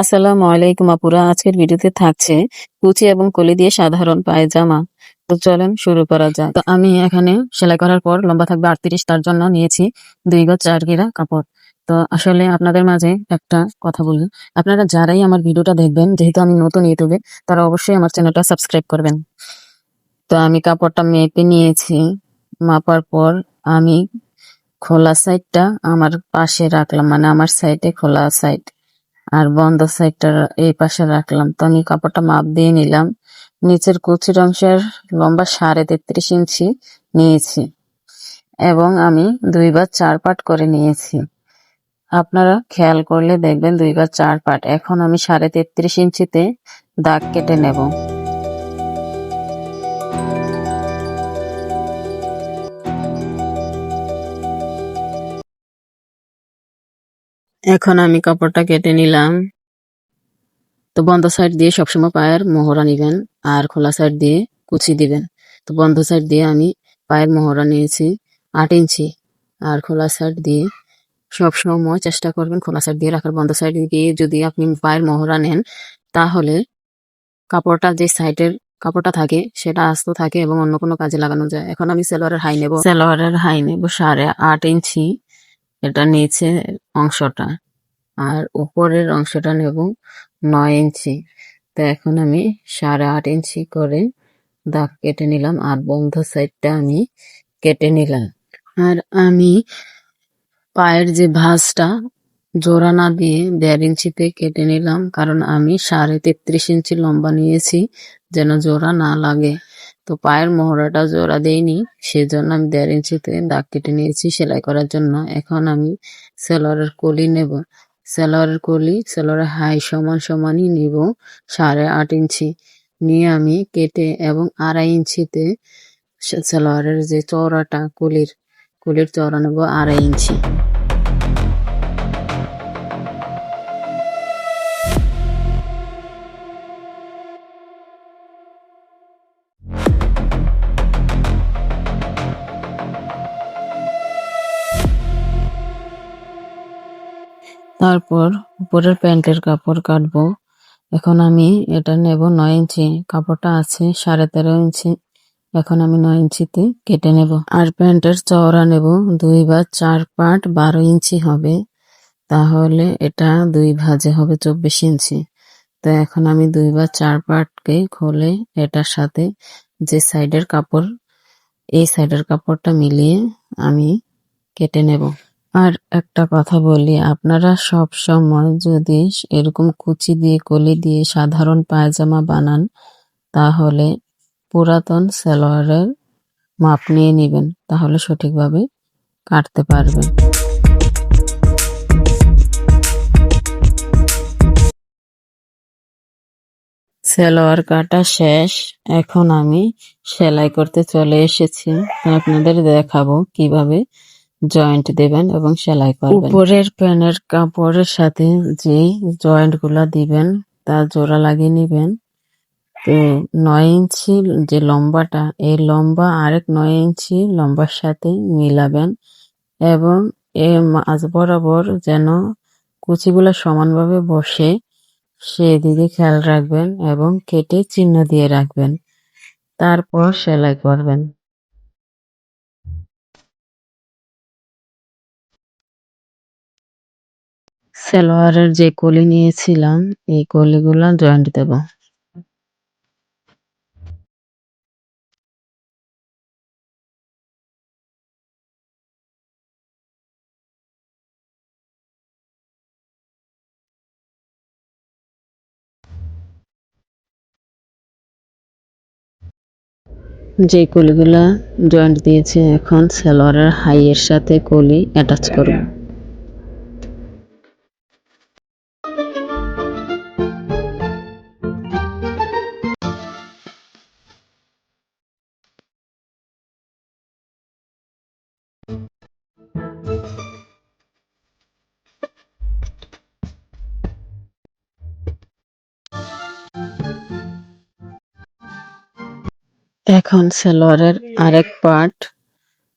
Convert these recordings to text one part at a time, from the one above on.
আসসালামু আলাইকুম আপুরা, আজকের ভিডিওতে থাকছে কুচি এবং কলি দিয়ে সাধারণ পায়জামা। তো চলেন শুরু করা যাক। তো আমি এখানে সেলাই করার পর লম্বা থাকবে 38, তার জন্য নিয়েছি 2 গজ 4 গিরা কাপড়। তো আসলে আপনাদের মাঝে একটা কথা বলি, আপনারা যারাই আমার ভিডিওটা দেখবেন, যেহেতু আমি নতুন ইউটিউবে, তারা অবশ্যই আমার চ্যানেলটা সাবস্ক্রাইব করবেন। তো আমি কাপড়টা মেপে নিয়েছি। মাপার পর আমি খোলা সাইডটা আমার পাশে রাখলাম, মানে আমার সাইডে খোলা সাইড, আর বন্ধ সাইডটা এই পাশে রাখলাম। তো আমি কাপড়টা মাপ দিয়ে নিলাম। নিচের কুচির অংশের লম্বা 33.5 ইঞ্চি নিয়েছি এবং আমি 2 বা 4 পার্ট করে নিয়েছি। আপনারা খেয়াল করলে দেখবেন 2 বা 4 পার্ট। এখন আমি 33.5 ইঞ্চিতে দাগ কেটে নেব। এখন আমি কাপড়টা কেটে নিলাম। তো বন্ধ সাইড দিয়ে সবসময় পায়ের মোহরা নিবেন আর খোলা সাইড দিয়ে কুচি দিবেন। তো বন্ধ সাইড দিয়ে আমি পায়ের মোহরা নিয়েছি 8 ইঞ্চি, আর খোলা সাইড দিয়ে সবসময় চেষ্টা করবেন খোলা সাইড দিয়ে রাখার। বন্ধ সাইড দিয়ে যদি আপনি পায়ের মোহরা নেন, তাহলে কাপড়টা যে সাইডের কাপড়টা থাকে সেটা আস্ত থাকে এবং অন্য কোনো কাজে লাগানো যায়। এখন আমি সালোয়ারের হাই নেব। সালোয়ারের হাই নেব 8.5 ইঞ্চি, এটা নিচে অংশটা, আর উপরের অংশটা নেব 9 ইঞ্চি। তো এখন আমি 8.5 ইঞ্চি করে দাগ কেটে নিলাম, আর বন্ধ সাইডটা আমি কেটে নিলাম। আর আমি পায়ের যে ভাঁজটা জোড়া না দিয়ে 1.5 ইঞ্চিতে কেটে নিলাম, কারণ আমি 33.5 ইঞ্চি লম্বা নিয়েছি, যেন জোড়া না লাগে। তো পায়ের মোহরাটা জোড়া দেইনি, সেজন্য আমি 1.5 ইঞ্চিতে দাগ কেটে নিয়েছি সেলাই করার জন্য। এখন আমি সালোয়ারের কলি নেব। সালোয়ারের কলি সালোয়ারের হাই সমান সমানই নিব 8.5 ইঞ্চি নিয়ে আমি কেটে, এবং 2.5 ইঞ্চিতে সালোয়ারের যে চওড়াটা কলির চওড়া নেব 2.5 ইঞ্চি। তারপর উপরের প্যান্টের কাপড় কাটবো। এখন আমি এটা নেব 9 ইঞ্চি, কাপড়টা আছে 13.5 ইঞ্চি। এখন আমি 9 ইঞ্চিতে কেটে নেব। আর প্যান্টের চওড়া নেব 2 বা 4 পার্ট 12 ইঞ্চি হবে, তাহলে এটা 2 ভাঁজে হবে 24 ইঞ্চি। তো এখন আমি 2 বা 4 পার্টকে খুলে এটার সাথে যে সাইডের কাপড়, এই সাইডের কাপড়টা মিলিয়ে আমি কেটে নেব। আর একটা কথা বলি, আপনারা সব সময় যদি এরকম কুচি দিয়ে কলি দিয়ে সাধারণ পায়জামা বানান, তাহলে পুরাতন সালোয়ারের মাপ নিয়ে নেবেন, তাহলে সঠিকভাবে কাটতে পারবেন। সালোয়ার কাটা শেষ, এখন আমি সেলাই করতে চলে এসেছি। আপনাদের দেখাবো কিভাবে জয়েন্ট দেবেন এবং সেলাই করবেন। উপরের প্যানের কাপড়ের সাথে যে জয়েন্ট গুলা দিবেন তা জোড়া লাগিয়ে নিবেন। তো 9 ইঞ্চি যে লম্বাটা, এই লম্বা আরেক 9 ইঞ্চি লম্বার সাথে মিলাবেন, এবং এর মাঝ বরাবর যেন কুচিগুলা সমানভাবে বসে সেদিকে খেয়াল রাখবেন এবং কেটে চিহ্ন দিয়ে রাখবেন। তারপর সেলাই করবেন। সালোয়ারের যে কলি নিয়েছিলাম, এই কলিগুলা জয়েন্ট দেব। যে কলিগুলা জয়েন্ট দিয়েছে, এখন সালোয়ারের হাইয়ের সাথে কলি অ্যাটাচ করব। এখন সালোয়ারের আরেক পার্ট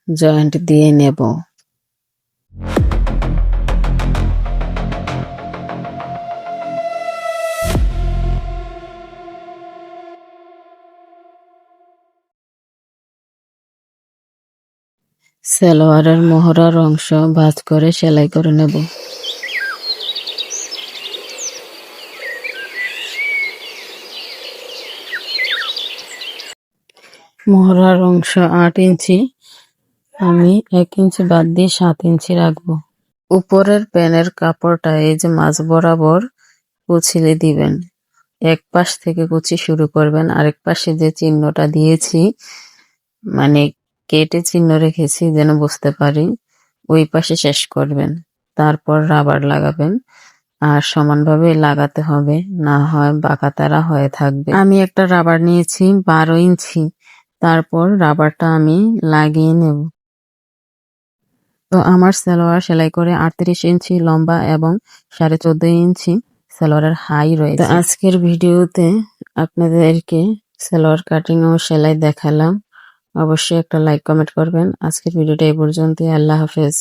জয়েন্ট দিয়ে নেব। সালোয়ারের মহড়ার অংশ ভাঁজ করে সেলাই করে নেব। মহড়ার অংশ 8 ইঞ্চি, আমি 1 ইঞ্চি বাদ দিয়ে 7 ইঞ্চি রাখবো। উপরের প্যানের কাপড়টা এই যে মাঝ বরাবর কুচিলে দিবেন। এক পাশ থেকে কুচি শুরু করবেন, আরেক পাশে যে চিহ্নটা দিয়েছি মানে কেটে চিহ্ন রেখেছি যেন বুঝতে পারি, ওই পাশে শেষ করবেন। তারপর রাবার লাগাবেন আর সমানভাবে লাগাতে হবে, না হয় বাঁকাতারা হয়ে থাকবে। আমি একটা রাবার নিয়েছি 12 ইঞ্চি, তারপর রাবারটা আমি লাগিয়ে নেব। তো আমার সালোয়ার সেলাই করে 38 ইঞ্চি লম্বা এবং 14.5 ইঞ্চি সালোয়ারের হাই রয়েছে। তো আজকের ভিডিওতে আপনাদেরকে সালোয়ার কাটিং ও সেলাই দেখালাম। অবশ্যই একটা লাইক কমেন্ট করবেন। আজকের ভিডিওটা এই পর্যন্তই। আল্লাহ হাফেজ।